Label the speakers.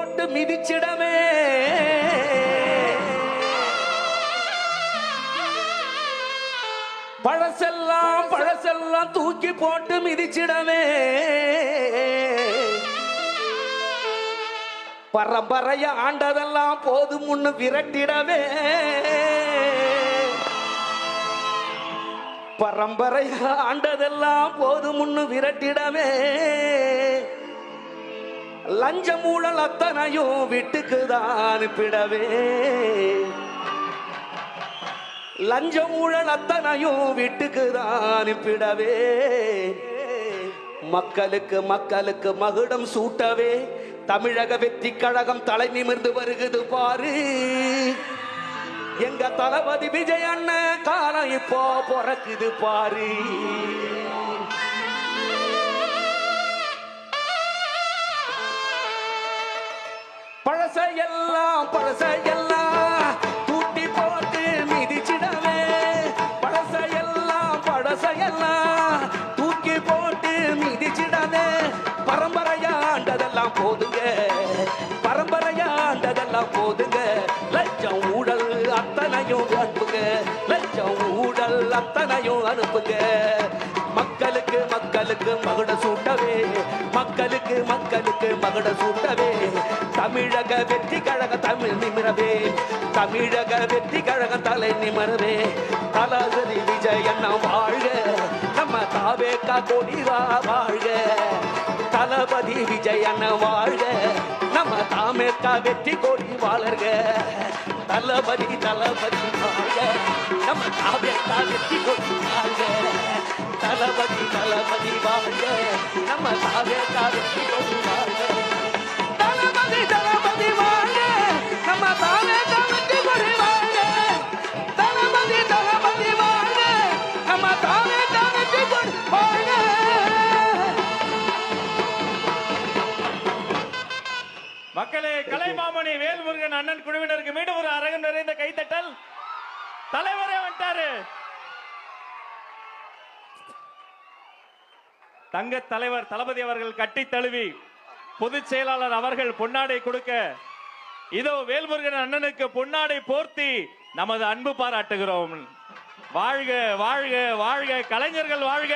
Speaker 1: போட்டு மிதிச்சிடமே பழசெல்லாம் தூக்கி போட்டு மிதிச்சிடமே பரம்பரைய ஆண்டதெல்லாம் போதும் முன்னு விரட்டிடவே பரம்பரைய ஆண்டதெல்லாம் போதும் முன்னு விரட்டிடவே லஞ்ச மூழல் அத்தனையும் வீட்டுக்குதான் அனுப்பிடவே லஞ்ச ஊழல் அத்தனையும் வீட்டுக்குதான் அனுப்பிடவே மக்களுக்கு மகுடம் சூட்டவே தமிழக வெற்றி கழகம் தலை நிமிர்ந்து வருகிறது பாரு எங்க தளபதி விஜய் அண்ணன் காலம் இப்போ பிறக்குது பாரு பழசையெல்லாம் தூட்டி போட்டு மிதிச்சிடவே பழசையெல்லாம் தூக்கி போட்டு மிதிச்சிடவே பரம்பரையாண்டதெல்லாம் போதுங்க லட்சம் ஊழல் அத்தனையும் அனுப்புங்க மக்களுக்கு மகுட சூட்டவே மகுட சூட்டவே தமிழக வெற்றி கழக தமிழ் நிமிரவே தமிழக வெற்றி கழக தலை நிமிரவே தளபதி விஜய் அண்ணா வாழ்க நம்ம தாவேகா கொடிவா வாழ்க தளபதி விஜய் அண்ணா வாழ்க நம்ம தாமேகா வெற்றி கொடி வாழர்க தளபதி வாழ்க நம்ம தாவேகா வெற்றி கொடி வாழ்க தளபதி வாழ்க நம்ம தாவேகா வெற்றி கொடி வாழ்க தளபதி வாழ்க நம்ம தாவேகா வெற்றி கொடி வாழ்க தளபதி வாழ்க நம்ம தாவேகா வெற்றி கொடி வாழ்க
Speaker 2: மக்களே கலைமாமணி வேல்முருகன் அண்ணன் குழுவினருக்கு மீண்டும் ஒரு அரங்கம் நிறைந்த கைத்தட்டல் தலைவரே வந்துட்டாரு தங்க தலைவர் தளபதி அவர்கள் கட்டி தழுவி பொதுச் செயலாளர் அவர்கள் பொன்னாடை கொடுக்க இதோ வேல்முருகன் அண்ணனுக்கு பொன்னாடை போர்த்தி நமது அன்பு பாராட்டுகிறோம் வாழ்க வாழ்க வாழ்க கலைஞர்கள் வாழ்க